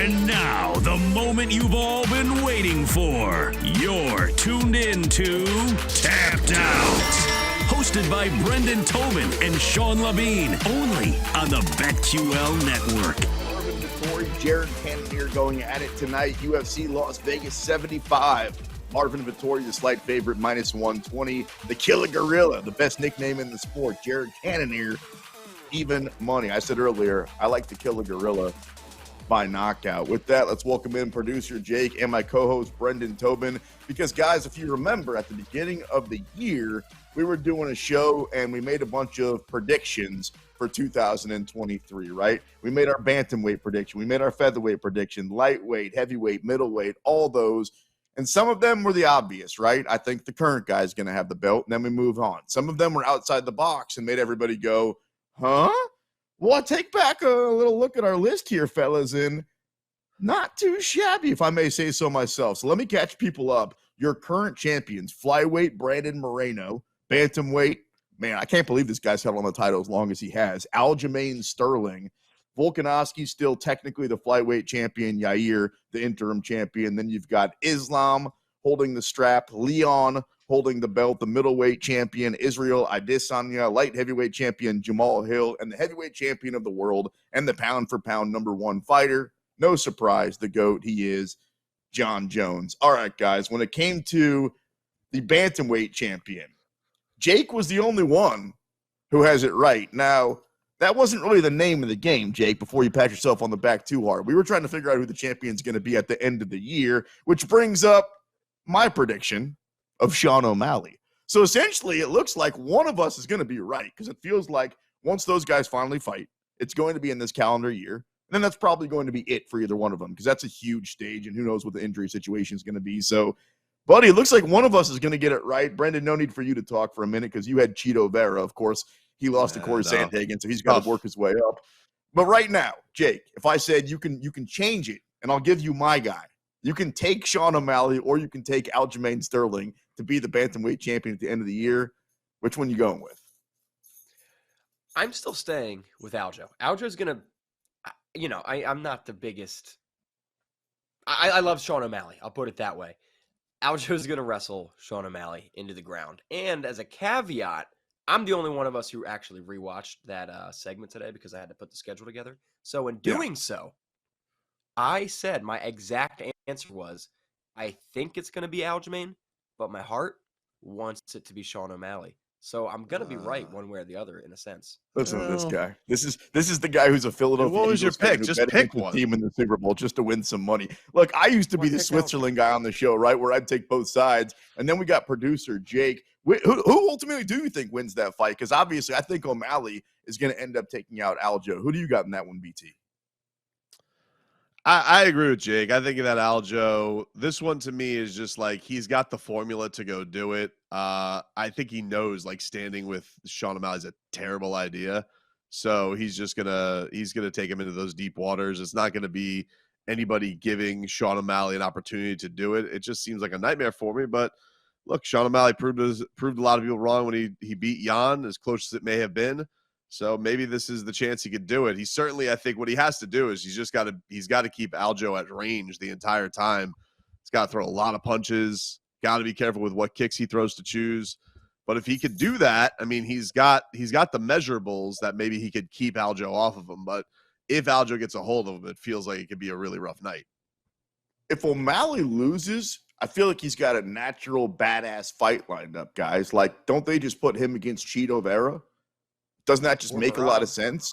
And now, the moment you've all been waiting for. You're tuned in to Tapped Out. Hosted by Brendan Tobin and Sean Levine. Only on the BetQL Network. Marvin Vettori, Jared Cannonier going at it tonight. UFC Las Vegas 75. Marvin Vettori, the slight favorite, minus 120. The Killer Gorilla, the best nickname in the sport. Jared Cannonier, even money. I said earlier, I like the Killer Gorilla by knockout. With that, let's welcome in producer Jake and my co-host Brendan Tobin. Because, guys, if you remember, at the beginning of the year, we were doing a show and we made a bunch of predictions for 2023, right? We made our bantamweight prediction. We made our featherweight prediction, lightweight, heavyweight, middleweight, all those. And some of them were the obvious, right? I think the current guy is going to have the belt, and then we move on. Some of them were outside the box and made everybody go, huh? Well, I take back a little look at our list here, fellas, and not too shabby, if I may say so myself. So let me catch people up. Your current champions, flyweight Brandon Moreno, bantamweight, man, I can't believe this guy's held on the title as long as he has. Aljamain Sterling, Volkanovski still technically the flyweight champion, Yair the interim champion. Then you've got Islam holding the strap, Leon holding the belt, the middleweight champion, Israel Adesanya, light heavyweight champion, Jamal Hill, and the heavyweight champion of the world and the pound-for-pound #1 fighter. No surprise, the GOAT he is, John Jones. All right, guys, when it came to the bantamweight champion, Jake was the only one who has it right. Now, that wasn't really the name of the game, Jake, before you pat yourself on the back too hard. We were trying to figure out who the champion's going to be at the end of the year, which brings up my prediction of Sean O'Malley. So essentially, it looks like one of us is going to be right because it feels like once those guys finally fight, it's going to be in this calendar year. And then that's probably going to be it for either one of them because that's a huge stage and who knows what the injury situation is going to be. So, buddy, it looks like one of us is going to get it right. Brendan, no need for you to talk for a minute because you had Cheeto Vera. Of course, he lost to Corey Sandhagen, so he's got to work his way up. But right now, Jake, if I said you can change it and I'll give you my guy, you can take Sean O'Malley or you can take Aljamain Sterling to be the bantamweight champion at the end of the year. Which one you going with? I'm still staying with Aljo. Aljo's going to, I'm not the biggest. I love Sean O'Malley. I'll put it that way. Aljo's going to wrestle Sean O'Malley into the ground. And as a caveat, I'm the only one of us who actually rewatched that segment today because I had to put the schedule together. So in doing so, I said my exact answer was, I think it's going to be Aljamain, but my heart wants it to be Sean O'Malley. So I'm going to be right one way or the other in a sense. Listen to this guy. This is the guy who's a Philadelphia What was your Eagles fan pick? who Just bet pick against the one. team in the Super Bowl just to win some money. Look, I used to be the Switzerland guy on the show, right, where I'd take both sides. And then we got producer Jake. Who ultimately do you think wins that fight? Because obviously I think O'Malley is going to end up taking out Aljo. Who do you got in that one, BT? I agree with Jake. I think that Aljo, this one to me is just like he's got the formula to go do it. I think he knows like standing with Sean O'Malley is a terrible idea. So he's gonna take him into those deep waters. It's not gonna be anybody giving Sean O'Malley an opportunity to do it. It just seems like a nightmare for me. But look, Sean O'Malley proved a lot of people wrong when he beat Jan, as close as it may have been. So maybe this is the chance he could do it. He certainly, I think what he has to do is he's got to keep Aljo at range the entire time. He's got to throw a lot of punches, got to be careful with what kicks he throws to choose. But if he could do that, I mean, he's got the measurables that maybe he could keep Aljo off of him. But if Aljo gets a hold of him, it feels like it could be a really rough night. If O'Malley loses, I feel like he's got a natural badass fight lined up, guys. Like, don't they just put him against Cheeto Vera? Doesn't that just make a lot of sense?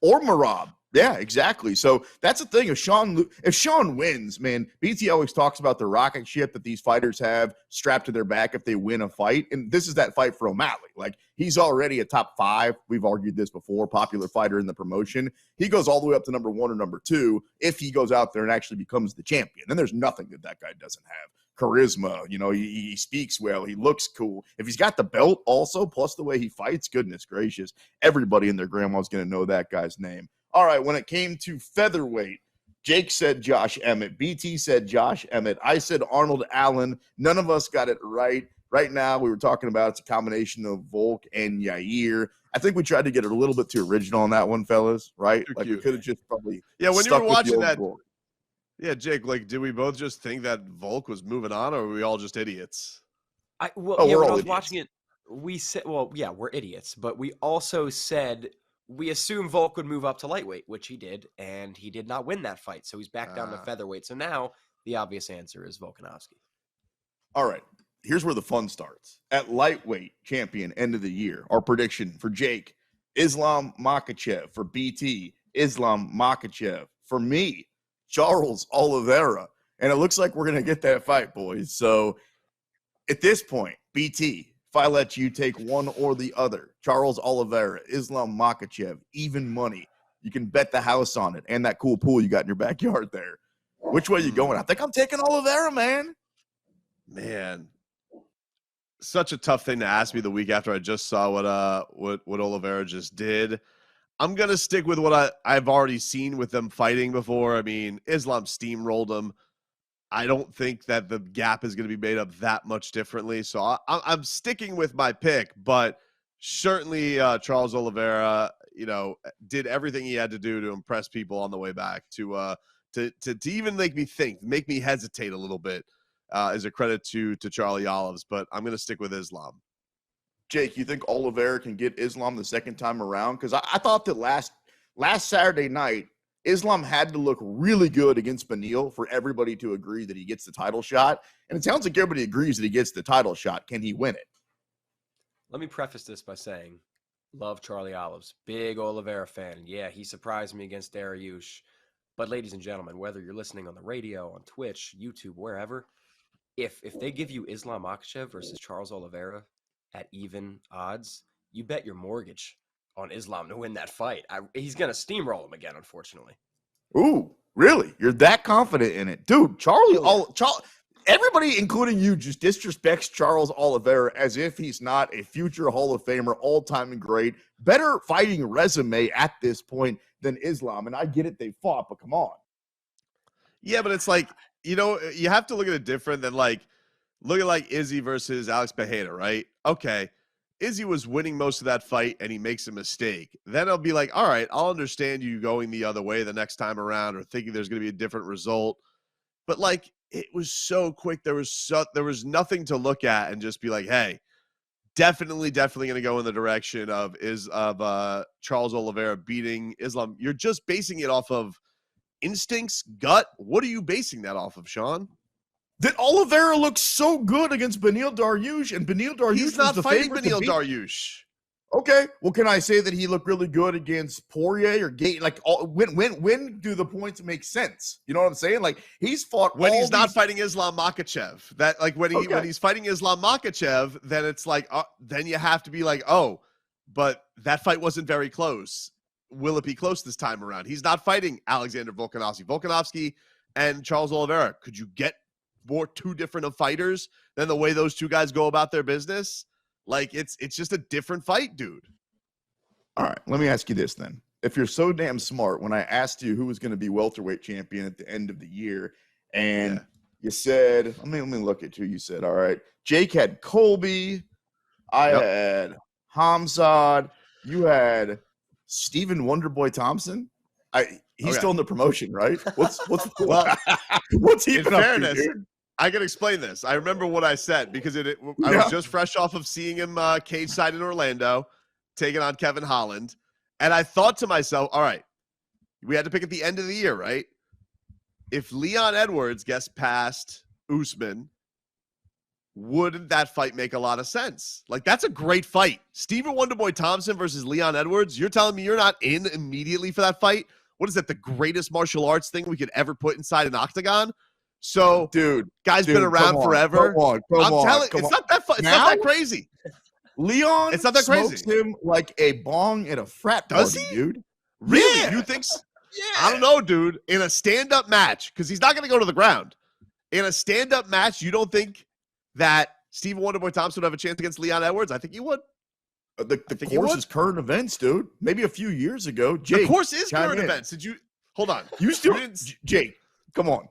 Or Marab. Yeah, exactly. So that's the thing. If Sean wins, man, BT always talks about the rocket ship that these fighters have strapped to their back if they win a fight. And this is that fight for O'Malley. Like, he's already a top 5. We've argued this before, popular fighter in the promotion. He goes all the way up to number 1 or number 2 if he goes out there and actually becomes the champion. Then there's nothing that guy doesn't have. Charisma, he speaks well, he looks cool. If he's got the belt also, plus the way he fights, goodness gracious, everybody and their grandma's going to know that guy's name. All right, when it came to featherweight, Jake said Josh Emmett. BT said Josh Emmett. I said Arnold Allen. None of us got it right. Right now, we were talking about it's a combination of Volk and Yair. I think we tried to get it a little bit too original on that one, fellas, right? Like, we could have just probably when you were watching that. Volk. Yeah, Jake, like, did we both just think that Volk was moving on, or were we all just idiots? Well, Oh, yeah, we're when I all was idiots. watching it, we said, well, yeah, we're idiots, but we also said we assumed Volk would move up to lightweight, which he did, and he did not win that fight, so he's back down to featherweight. So now the obvious answer is Volkanovski. All right. Here's where the fun starts. At lightweight champion end of the year, our prediction for Jake, Islam Makhachev. For BT, Islam Makhachev. For me, Charles Oliveira. And it looks like we're going to get that fight, boys. So at this point, BT, if I let you take one or the other, Charles Oliveira, Islam Makhachev, even money, you can bet the house on it and that cool pool you got in your backyard there. Which way you going? I think I'm taking Oliveira, man. Man, such a tough thing to ask me the week after I just saw what Oliveira just did. I'm gonna stick with what I've already seen with them fighting before. I mean, Islam steamrolled him. I don't think that the gap is going to be made up that much differently. So I'm sticking with my pick, but certainly Charles Oliveira, did everything he had to do to impress people on the way back to even make me hesitate a little bit. Is a credit to Charlie Olives, but I'm going to stick with Islam. Jake, you think Oliveira can get Islam the second time around? Because I thought that last Saturday night, Islam had to look really good against Beneil for everybody to agree that he gets the title shot. And it sounds like everybody agrees that he gets the title shot. Can he win it? Let me preface this by saying, love Charlie Olives. Big Oliveira fan. Yeah, he surprised me against Dariush. But ladies and gentlemen, whether you're listening on the radio, on Twitch, YouTube, wherever, if they give you Islam Makhachev versus Charles Oliveira at even odds, you bet your mortgage on Islam to win that fight. He's going to steamroll him again, unfortunately. Ooh, really? You're that confident in it? Dude, everybody, including you, just disrespects Charles Oliveira as if he's not a future Hall of Famer, all-time great, better fighting resume at this point than Islam. And I get it, they fought, but come on. Yeah, but it's like, you have to look at it different than look at like Izzy versus Alex Pereira, right? Okay. Izzy was winning most of that fight and he makes a mistake. Then I'll be like, all right, I'll understand you going the other way the next time around or thinking there's going to be a different result. But it was so quick. There was nothing to look at and just be like, hey, definitely going to go in the direction of Charles Oliveira beating Islam. You're just basing it off of instincts, gut. What are you basing that off of, Sean? That Oliveira looks so good against Beneil Dariush, and Beneil Dariush He's not fighting Beneil beat. Dariush. Okay, well, can I say that he looked really good against Poirier or Gate? When do the points make sense? You know what I'm saying? He's fought when he's not fighting Islam Makhachev. That when he's fighting Islam Makhachev, then it's then you have to be like, oh, but that fight wasn't very close. Will it be close this time around? He's not fighting Alexander Volkanovski. Volkanovski and Charles Oliveira. Could you get more two different of fighters than the way those two guys go about their business? It's just a different fight, dude. All right, let me ask you this then. If you're so damn smart, when I asked you who was going to be welterweight champion at the end of the year, and you said, let me look at who you said. All right, Jake had Colby, I had Hamzat, you had Stephen Wonderboy Thompson. He's still in the promotion, right? What's he in fairness? I can explain this. I remember what I said because I was just fresh off of seeing him cage side in Orlando, taking on Kevin Holland. And I thought to myself, all right, we had to pick at the end of the year, right? If Leon Edwards gets past Usman, wouldn't that fight make a lot of sense? That's a great fight. Stephen Wonderboy Thompson versus Leon Edwards. You're telling me you're not in immediately for that fight? What is that, the greatest martial arts thing we could ever put inside an octagon? So, guy's been around forever. Come on. It's not that fun. It's not that crazy. Leon, it's not that crazy. Smokes him like a bong at a frat party, dude. Really? Yeah. You think so? Yeah. I don't know, dude. In a stand-up match, because he's not going to go to the ground. In a stand-up match, you don't think that Stephen Wonderboy Thompson would have a chance against Leon Edwards? I think he would. The course is current events, dude. Maybe a few years ago. Jake, the course is current events. Did you hold on? You still Jake, come on.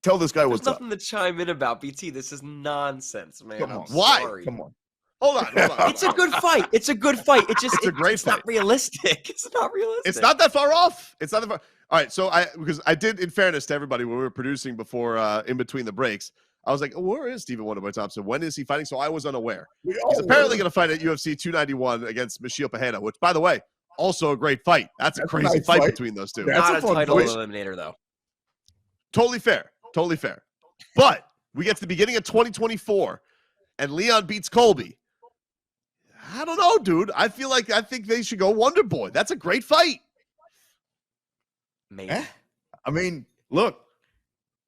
Tell this guy what's up. There's nothing to chime in about, BT. This is nonsense, man. Come on. Why? Come on. Hold on. It's a good fight. It's a good fight. It's a great it's not fight. realistic. It's not realistic. It's not that far off. It's not that far. All right, so because I did, in fairness to everybody, when we were producing before, in between the breaks, I was like, where is Stephen Wonderboy Thompson? When is he fighting? So I was unaware. He's apparently going to fight at UFC 291 against Michio Pereira, which, by the way, also a great fight. That's a crazy nice fight fight. between those two. That's not a a fun title fight. eliminator, though. Totally fair. But we get to the beginning of 2024, and Leon beats Colby. I don't know, dude. I think they should go Wonder Boy. That's a great fight. Maybe. I mean, look,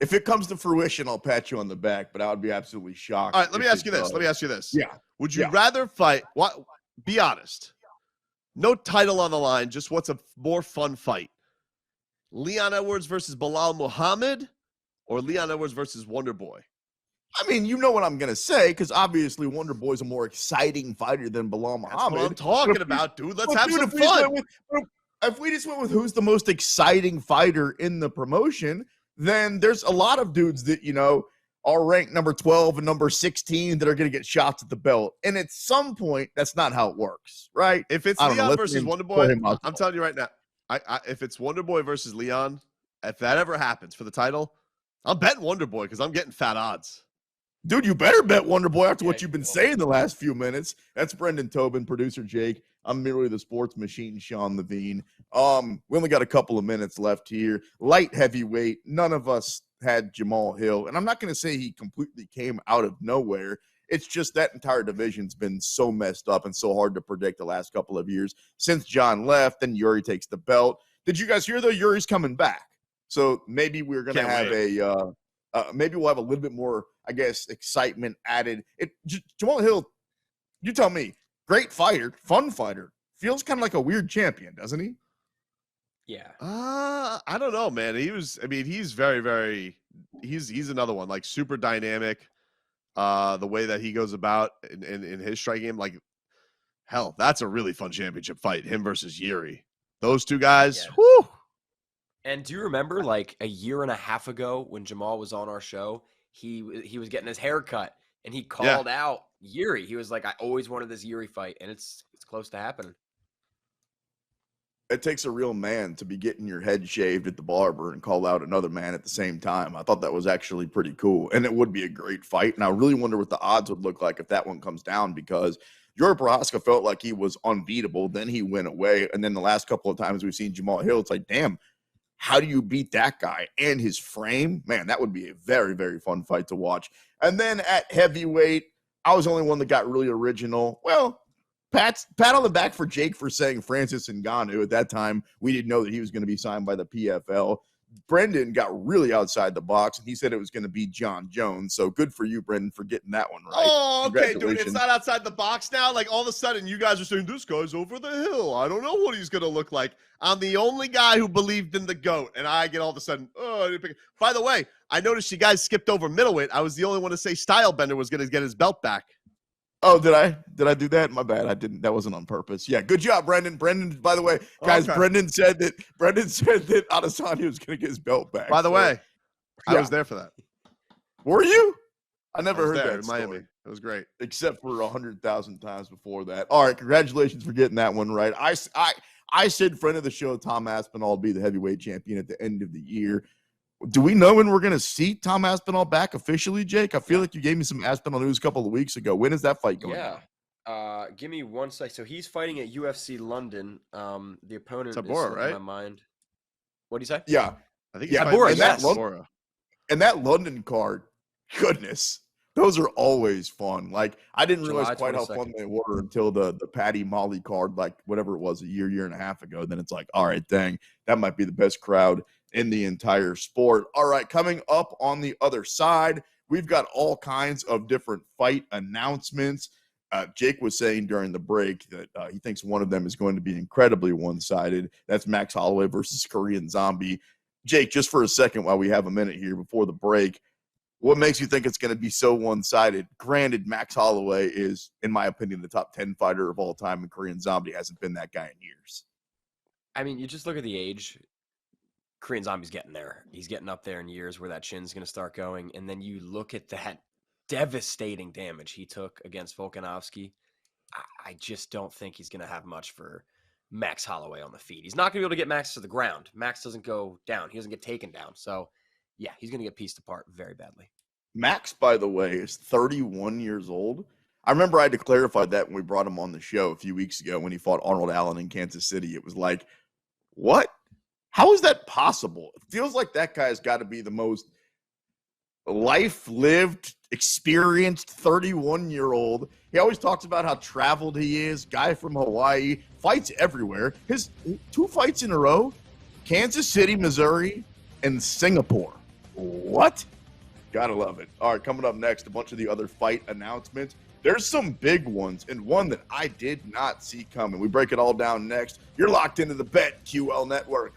if it comes to fruition, I'll pat you on the back, but I would be absolutely shocked. All right, let me if ask it you this. does. Yeah. Would you Yeah. rather fight? What? Be honest. No title on the line. Just what's a more fun fight? Leon Edwards versus Bilal Muhammad, or Leon Edwards versus Wonder Boy? I mean, you know what I'm going to say, because obviously Wonder Boy's a more exciting fighter than Bilal That's Muhammad. what I'm talking about, dude. Let's have some if we just fun. went with- If we just went with who's the most exciting fighter in the promotion, then there's a lot of dudes that, are ranked number 12 and number 16 that are going to get shots at the belt. And at some point, that's not how it works, right? If it's I don't know, Leon let's versus name Wonder Boy, him out. I'm telling you right now, if it's Wonder Boy versus Leon, if that ever happens for the title, I'm betting Wonder Boy because I'm getting fat odds. Dude, you better bet Wonder Boy after what Yeah, you've been you will. saying the last few minutes. That's Brendan Tobin, producer Jake. I'm merely the sports machine, Sean Levine. We only got a couple of minutes left here. Light heavyweight. None of us had Jamal Hill. And I'm not going to say he completely came out of nowhere. It's just that entire division's been so messed up and so hard to predict the last couple of years. Since John left, then Yuri takes the belt. Did you guys hear, though? Yuri's coming back. So maybe we're going to Can't have maybe we'll have a little bit more, I guess, excitement added. Jamal Hill, you tell me, great fighter, fun fighter, feels kind of like a weird champion, doesn't he? Yeah. I don't know, man. He's very, very, he's another one, like super dynamic. The way that he goes about in his strike game, like, hell, that's a really fun championship fight. Him versus Yuri. Those two guys, Yeah. whew. And do you remember, like, a year and a half ago when Jamal was on our show, he was getting his hair cut, and he called out Yuri. He was like, I always wanted this Yuri fight, and it's close to happening. It takes a real man to be getting your head shaved at the barber and call out another man at the same time. I thought that was actually pretty cool, and it would be a great fight. And I really wonder what the odds would look like if that one comes down, because Yuri Prochazka felt like he was unbeatable. Then he went away, and then the last couple of times we've seen Jamal Hill, it's like, damn, how do you beat that guy and his frame? Man, that would be a very, very fun fight to watch. And then at heavyweight, I was the only one that got really original. Well, pat on the back for Jake for saying Francis Ngannou. At that time, we didn't know that he was going to be signed by the PFL. Brendan got really outside the box, and he said it was going to be John Jones. So good for you, Brendan, for getting that one right. Oh, okay, dude. It's Congratulations. not outside the box now. Like, all of a sudden, you guys are saying, this guy's over the hill. I don't know what he's going to look like. I'm the only guy who believed in the GOAT, and I get all of a sudden, I didn't pick it. By the way, I noticed you guys skipped over middleweight. I was the only one to say Stylebender was going to get his belt back. Oh, did I? Did I do that? My bad. I didn't. That wasn't on purpose. Yeah, good job, Brendan. Brendan, by the way, guys, Okay. Brendan said that Adesanya was going to get his belt back. By the So, way, I yeah. was there for that. Were you? I I never was heard there that in story, Miami. It was great. except for 100,000 times before that. All right, congratulations for getting that one right. I said friend of the show Tom Aspinall will be the heavyweight champion at the end of the year. Do we know when we're going to see Tom Aspinall back officially, Jake? I feel like you gave me some Aspinall news a couple of weeks ago. When is that fight going Yeah. down? Give me one sec. So he's fighting at UFC London. The opponent Tabora, is slipping right? my mind. What do you say? Yeah, I think Yeah, fighting Tabora, Mike yes. Tabora. and that London card, goodness, those are always fun. Like, I didn't realize July quite how fun 22nd. they were until the Patty Molly card, like whatever it was, a year and a half ago. Then it's like, all right, dang, that might be the best crowd in the entire sport. All right, coming up on the other side, we've got all kinds of different fight announcements. Jake was saying during the break that he thinks one of them is going to be incredibly one-sided. That's Max Holloway versus Korean Zombie. Jake, just for a second while we have a minute here before the break, what makes you think it's going to be so one-sided? Granted, Max Holloway is, in my opinion, the top 10 fighter of all time, and Korean Zombie hasn't been that guy in years. I mean, you just look at the age. Korean Zombie's getting there. He's getting up there in years where that chin's going to start going. And then you look at that devastating damage he took against Volkanovski. I just don't think he's going to have much for Max Holloway on the feet. He's not going to be able to get Max to the ground. Max doesn't go down. He doesn't get taken down. So, yeah, he's going to get pieced apart very badly. Max, by the way, is 31 years old. I remember I had to clarify that when we brought him on the show a few weeks ago when he fought Arnold Allen in Kansas City. It was like, what? How is that possible? It feels like that guy's got to be the most life-lived, experienced 31-year-old. He always talks about how traveled he is, guy from Hawaii, fights everywhere. His 2 fights in a row, Kansas City, Missouri, and Singapore. What? Gotta love it. All right, coming up next, a bunch of the other fight announcements. There's some big ones, and one that I did not see coming. We break it all down next. You're locked into the BetQL Network.